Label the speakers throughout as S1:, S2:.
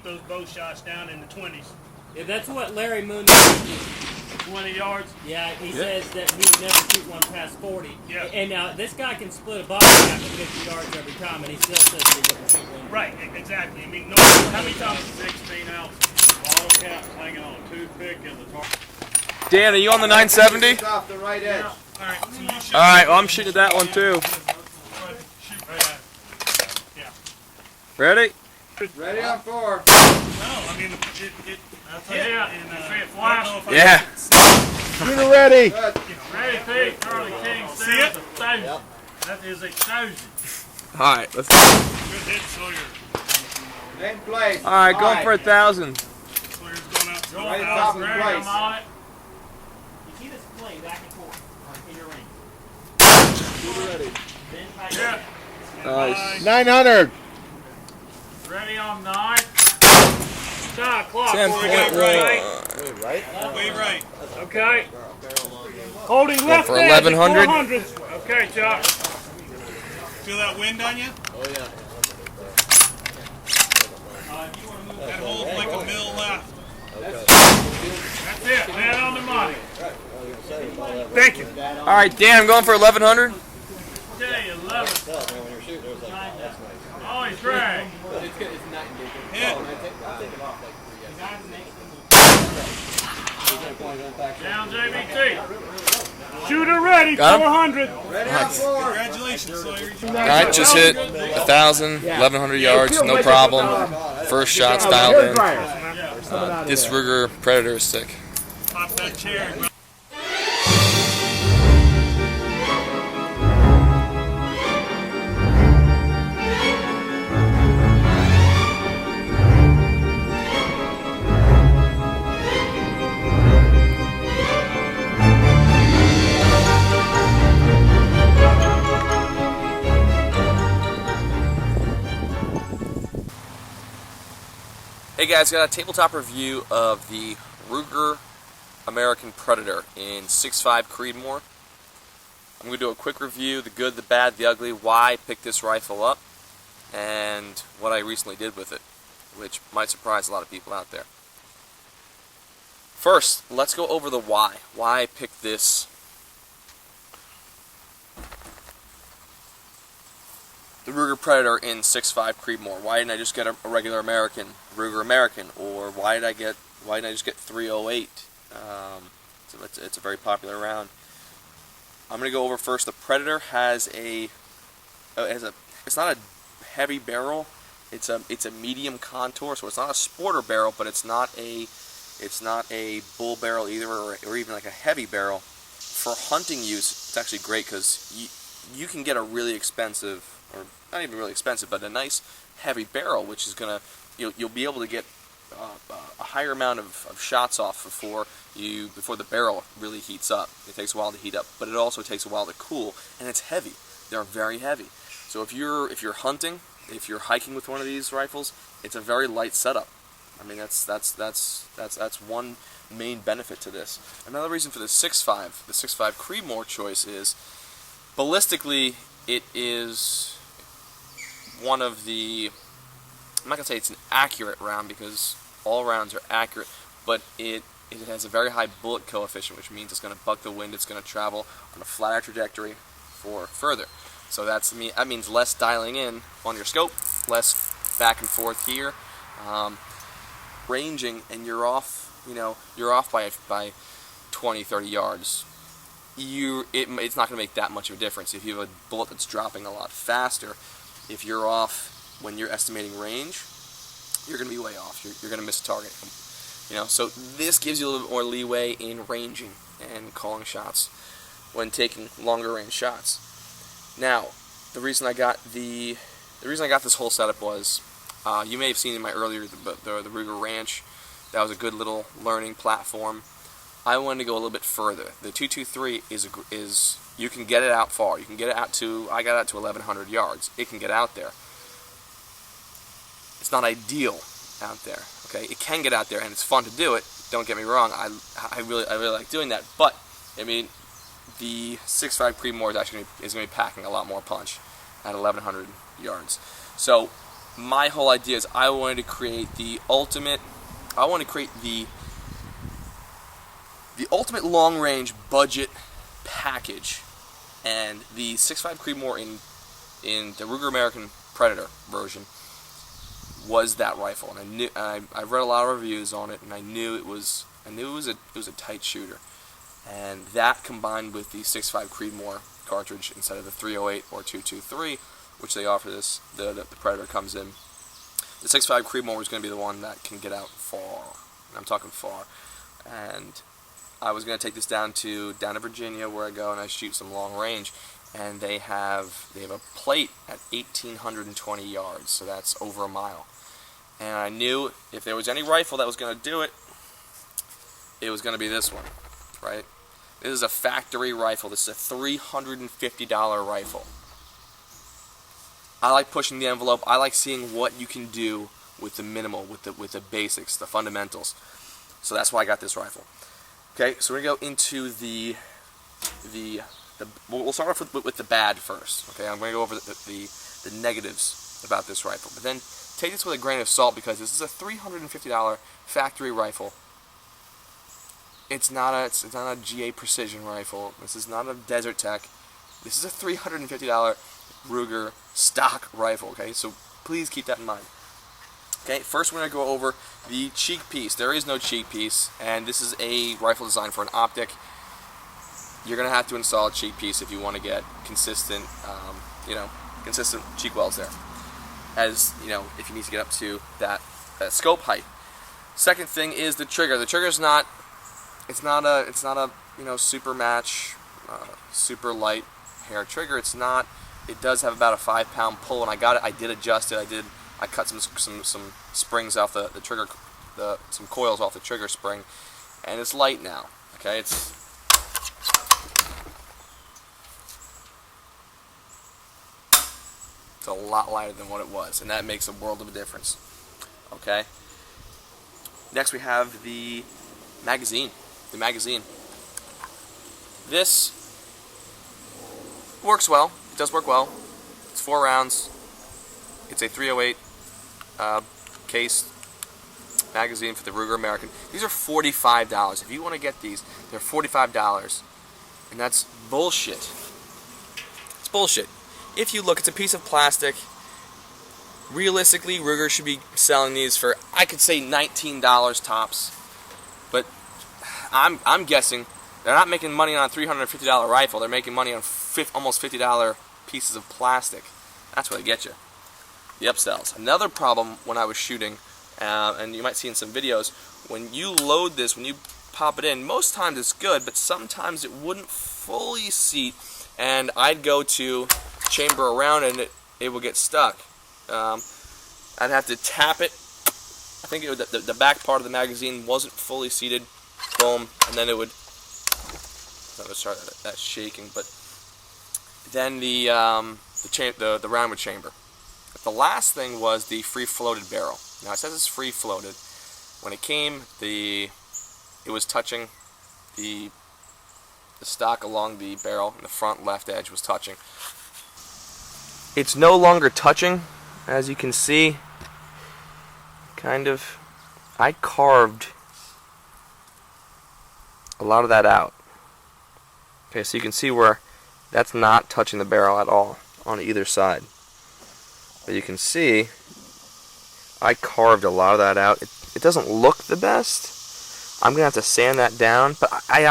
S1: those bow shots down in the 20s.
S2: Yeah, that's what Larry Moon does.
S1: 20 yards.
S2: Yeah, he says that he would never shoot one past 40.
S1: Yeah.
S2: And now this guy can split a box cap at 50 yards every time, and he still says that he wouldn't shoot one.
S1: Right, exactly. I mean, no, how many times?
S3: 16 ounce bottle cap hanging on a toothpick in the target.
S4: Dan, are you on the 970?
S5: Off the right edge.
S1: All right, so you shoot.
S4: All right, well, I'm shooting at that one too.
S1: Shoot right at it. Yeah.
S4: Ready?
S5: Ready on 4.
S1: No, I mean, it
S3: That's it. You see it flash?
S4: Yeah.
S5: Shooter ready. Good.
S3: Ready, Pete. Charlie King
S1: See it?
S3: says 1,000.
S5: Yep.
S3: That is 1,000.
S4: All right, let's.
S1: Good hit, Sawyer.
S5: In place.
S4: All right, going for 1,000.
S1: Sawyer's going up to
S5: Right
S1: 1,000.
S5: top of
S3: Ready,
S5: place.
S3: I'm on it.
S2: You see this play back and forth in your ring.
S5: Shooter ready.
S2: Then tight.
S3: Yeah.
S4: Nice.
S5: 900.
S3: Ready on 9. Stop clock.
S4: 10.1.
S5: Wait, right?
S1: Way right.
S3: Okay. Holding left
S4: for
S3: edge at
S4: 1100.
S3: 400. Okay, Chuck.
S1: Feel that wind on you?
S5: Oh, yeah.
S1: That hold like a mill left.
S3: That's it. Man on the money.
S1: Thank you.
S4: All right, Dan, I'm going for 1,100.
S3: Okay, 11. Always drag.
S1: Hit.
S3: Down JBT. Shooter ready.
S4: Got him?
S3: 400.
S5: Ready on 4.
S1: Congratulations, Sawyer.
S4: All right, just hit 1,000, 1,100 yards, no problem. First shot's dialed in. This Ruger Predator is sick.
S1: Pop that chair.
S4: Hey guys, got a tabletop review of the Ruger American Predator in 6.5 Creedmoor. I'm going to do a quick review, the good, the bad, the ugly, why I picked this rifle up, and what I recently did with it, which might surprise a lot of people out there. First, let's go over the why I picked this. The Ruger Predator in 6.5 Creedmoor. Why didn't I just get a regular American, Ruger American, or why didn't I just get 308? So it's a very popular round. I'm going to go over first. The Predator has it's not a heavy barrel. It's a medium contour, so it's not a sporter barrel, but it's not a bull barrel either, or even like a heavy barrel. For hunting use, it's actually great because you can get a really expensive, or not even really expensive, but a nice heavy barrel, which is gonna you'll be able to get a higher amount of shots off before the barrel really heats up. It takes a while to heat up, but it also takes a while to cool, and it's heavy. They're very heavy. So if you're hunting, if you're hiking with one of these rifles, it's a very light setup. I mean, that's one main benefit to this. Another reason for the 6.5 Creedmoor choice is ballistically it is one of the, I'm not going to say it's an accurate round because all rounds are accurate, but it has a very high bullet coefficient, which means it's going to buck the wind, it's going to travel on a flatter trajectory for further. So that means less dialing in on your scope, less back and forth here, ranging, and you're off by 20, 30 yards. It's not going to make that much of a difference. If you have a bullet that's dropping a lot faster, if you're off when you're estimating range, you're going to be way off. You're going to miss a target. So this gives you a little bit more leeway in ranging and calling shots when taking longer range shots. Now, the reason I got this whole setup was, you may have seen in my earlier the Ruger Ranch. That was a good little learning platform. I wanted to go a little bit further. The 223 is you can get it out far. You can get it out to, I got it out to 1,100 yards. It can get out there. It's not ideal out there. Okay, it can get out there, and it's fun to do it. Don't get me wrong. I really like doing that. But I mean, the 6.5 Creedmoor is actually going to be packing a lot more punch at 1,100 yards. So my whole idea is I wanted to create the ultimate. I want to create the ultimate long-range budget package, and the 6.5 Creedmoor in the Ruger American Predator version was that rifle. And I knew I've read a lot of reviews on it, and I knew it was a tight shooter. And that combined with the 6.5 Creedmoor cartridge instead of the 308 or 223, which they offer this, the Predator comes in. The 6.5 Creedmoor is going to be the one that can get out far. And I'm talking far. And I was going to take this down to Virginia, where I go and I shoot some long range, and they have a plate at 1,820 yards, so that's over a mile. And I knew if there was any rifle that was going to do it, it was going to be this one, right? This is a factory rifle. This is a $350 rifle. I like pushing the envelope. I like seeing what you can do with the minimal, with the basics, the fundamentals. So that's why I got this rifle. Okay, so we're gonna go into we'll start off with the bad first. Okay, I'm gonna go over the negatives about this rifle, but then take this with a grain of salt, because this is a $350 factory rifle. It's not a GA Precision rifle. This is not a Desert Tech. This is a $350 Ruger stock rifle. Okay, so please keep that in mind. Okay, first we're going to go over the cheek piece. There is no cheek piece, and this is a rifle designed for an optic. You're going to have to install a cheek piece if you want to get consistent, consistent cheek welds there. As you know, if you need to get up to that scope height. Second thing is the trigger. The trigger's not. It's not a super match, super light hair trigger. It's not. It does have about a 5-pound pull, and I got it. I did adjust it. I cut some springs off the trigger, some coils off the trigger spring, and it's light now. Okay, it's a lot lighter than what it was, and that makes a world of a difference. Okay. Next we have the magazine. The magazine. This works well. It does work well. It's 4 rounds. It's a 308 case magazine for the Ruger American. These are $45. If you want to get these, they're $45, and that's bullshit. It's bullshit. If you look, it's a piece of plastic. Realistically, Ruger should be selling these for, I could say, $19 tops. But I'm guessing they're not making money on a $350 rifle. They're making money on almost $50 pieces of plastic. That's what they get you. The upsells. Another problem when I was shooting, and you might see in some videos, when you load this, when you pop it in, most times it's good, but sometimes it wouldn't fully seat, and I'd go to chamber around and it would get stuck. I'd have to tap it. I think the back part of the magazine wasn't fully seated. Boom, and then it would. I'm gonna start that shaking, but then the round would chamber. The last thing was the free-floated barrel. Now it says it's free-floated. When it came, it was touching the stock along the barrel, and the front left edge was touching. It's no longer touching, as you can see. Kind of. I carved a lot of that out. Okay, so you can see where that's not touching the barrel at all on either side. But you can see I carved a lot of that out. It doesn't look the best. I'm gonna have to sand that down, but I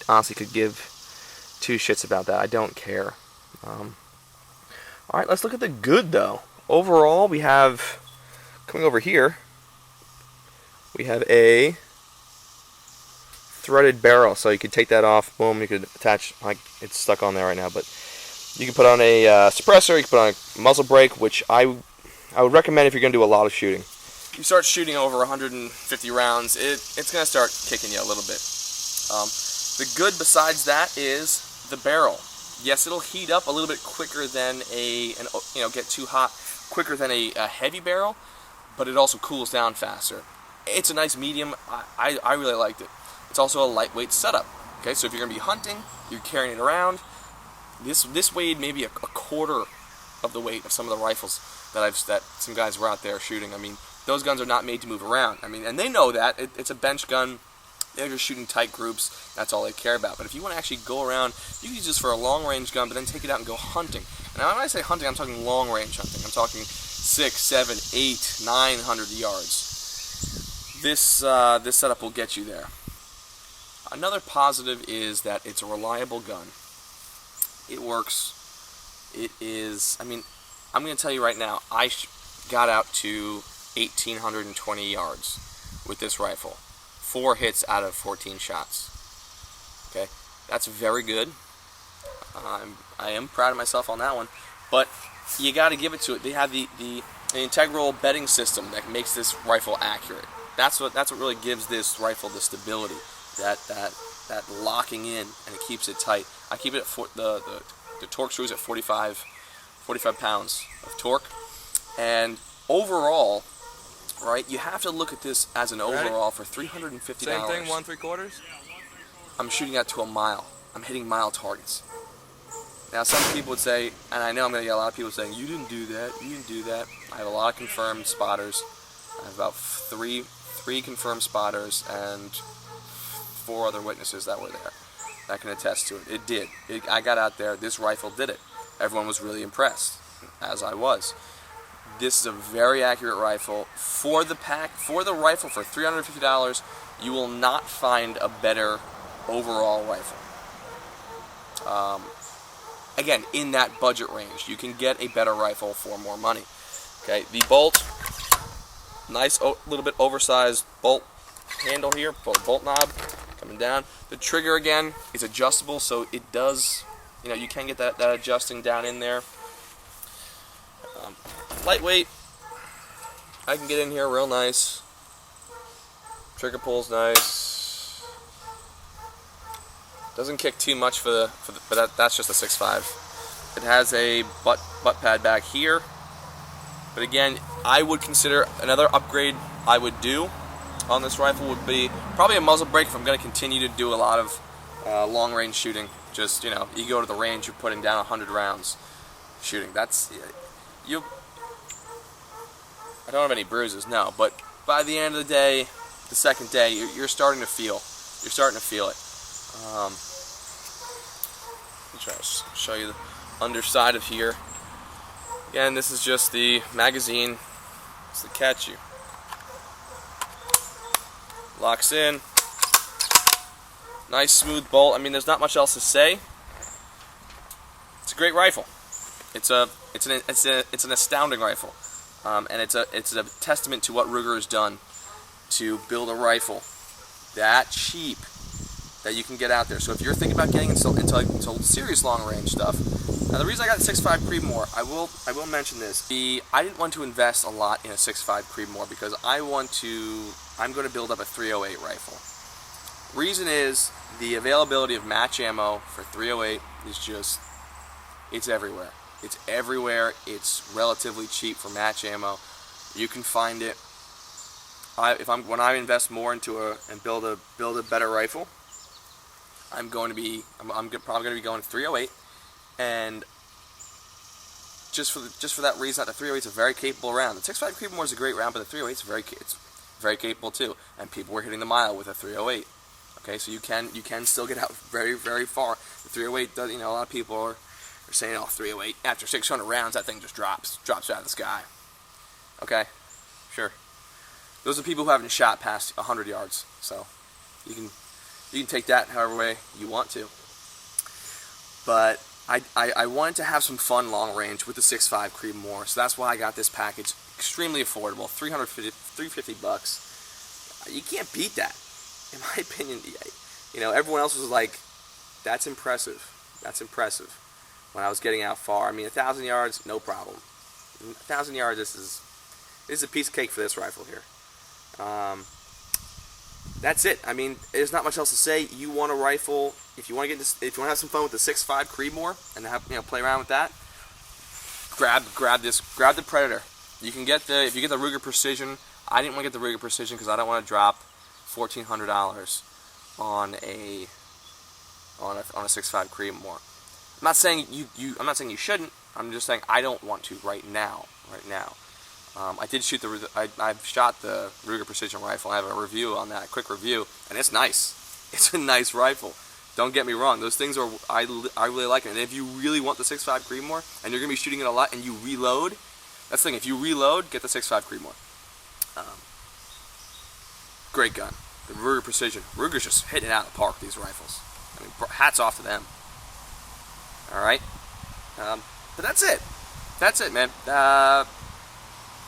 S4: honestly could give 2 shits about that. I don't care. Alright, let's look at the good though. Overall, we have, coming over here, we have a threaded barrel, so you could take that off, boom, you could attach, like it's stuck on there right now, but you can put on a suppressor, you can put on a muzzle brake, which I would recommend if you're going to do a lot of shooting. You start shooting over 150 rounds, it's going to start kicking you a little bit. The good besides that is the barrel. Yes, it'll heat up a little bit quicker than get too hot quicker than a heavy barrel, but it also cools down faster. It's a nice medium. I really liked it. It's also a lightweight setup. Okay, so if you're going to be hunting, you're carrying it around. This weighed maybe a quarter of the weight of some of the rifles that some guys were out there shooting. I mean, those guns are not made to move around. I mean, and they know that. It's a bench gun. They're just shooting tight groups. That's all they care about. But if you want to actually go around, you can use this for a long-range gun, but then take it out and go hunting. And when I say hunting, I'm talking long-range hunting. I'm talking 6, 7, 8, 900 yards. This setup will get you there. Another positive is that it's a reliable gun. It works. It is, I mean, I'm going to tell you right now, I got out to 1,820 yards with this rifle. 4 hits out of 14 shots. Okay, that's very good. I am proud of myself on that one, but you got to give it to it. They have the integral bedding system that makes this rifle accurate. That's what really gives this rifle the stability, that locking in, and it keeps it tight. I keep it at the torque screws at 45 pounds of torque, and overall, right, you have to look at this as an overall for $350.
S6: Same thing, 1 3/4?
S4: I'm shooting out to a mile. I'm hitting mile targets. Now, some people would say, and I know I'm going to get a lot of people saying, you didn't do that, you didn't do that. I have a lot of confirmed spotters. I have about three confirmed spotters and 4 other witnesses that were there that can attest to it. It did. I got out there. This rifle did it. Everyone was really impressed, as I was. This is a very accurate rifle. For the rifle, for $350, you will not find a better overall rifle. Again, in that budget range, you can get a better rifle for more money. Okay, the bolt, nice little bit oversized bolt handle here, bolt knob coming down. The trigger again is adjustable, so it does, you can get that adjusting down in there. Lightweight, I can get in here real nice. Trigger pull's nice. Doesn't kick too much but that's just a 6.5. It has a butt pad back here. But again, I would consider another upgrade I would do on this rifle would be probably a muzzle brake if I'm going to continue to do a lot of long range shooting. Just, you go to the range, you're putting down 100 rounds shooting. That's, I don't have any bruises, no, but by the end of the day, the second day, you're starting to feel it. Let me try to show you the underside of here. Again, this is just the magazine. It's the catch. Locks in. Nice smooth bolt. I mean, there's not much else to say. It's a great rifle. It's an astounding rifle, and it's a testament to what Ruger has done to build a rifle that cheap that you can get out there. So if you're thinking about getting into serious long range stuff, now the reason I got a 6.5 Creedmoor, I will mention this. I didn't want to invest a lot in a 6.5 Creedmoor because I'm going to build up a 308 rifle. Reason is the availability of match ammo for 308 is just, it's everywhere. It's everywhere. It's relatively cheap for match ammo. You can find it. When I invest more into and build a better rifle, I'm probably going to be going 308, and just for that reason, that the 308 is a very capable round. The 6.5 Creedmoor is a great round, but the 308 is very capable too. And people were hitting the mile with a 308. Okay, so you can still get out very, very far. The 308 does. A lot of people are saying, oh, 308 after 600 rounds, that thing just drops out of the sky. Okay, sure. Those are people who haven't shot past 100 yards, so you can take that however way you want to. But I wanted to have some fun long range with the 6.5 Creedmoor, so that's why I got this package. Extremely affordable, $350. You can't beat that, in my opinion. Everyone else was like, that's impressive. That's impressive. When I was getting out far, I mean, 1,000 yards, no problem. 1,000 yards, this is a piece of cake for this rifle here. That's it. I mean, there's not much else to say. You want a rifle, if you want to have some fun with the 6.5 Creedmoor and play around with that, grab the Predator. You can get if you get the Ruger Precision. I didn't want to get the Ruger Precision because I don't want to drop $1,400 on a 6.5 Creedmoor. I'm not saying you shouldn't. I'm just saying I don't want to right now. I did shoot I've shot the Ruger Precision rifle. I have a review on that, quick review, and it's nice. It's a nice rifle. Don't get me wrong. Those things are, I really like it. And if you really want the 6.5 Creedmoor, and you're going to be shooting it a lot, and you reload, that's the thing. If you reload, get the 6.5 Creedmoor. Great gun. The Ruger Precision. Ruger's just hitting it out of the park with these rifles. I mean, hats off to them. Alright. But that's it. That's it, man.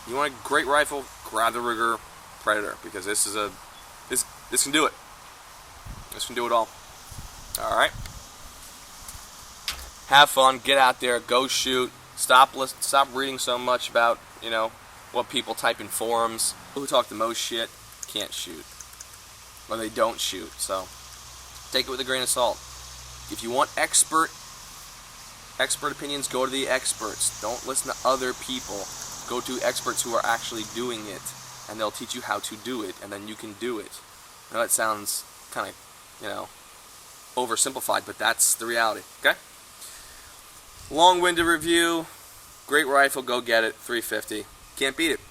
S4: You want a great rifle, grab the Ruger Predator, because this can do it. This can do it all. Alright. Have fun, get out there, go shoot. Stop reading so much about, what people type in forums. People who talk the most shit can't shoot. Or they don't shoot. So take it with a grain of salt. If you want expert opinions, go to the experts. Don't listen to other people. Go to experts who are actually doing it, and they'll teach you how to do it, and then you can do it. I know it sounds kind of, oversimplified, but that's the reality, okay? Long-winded review, great rifle, go get it, $350. Can't beat it.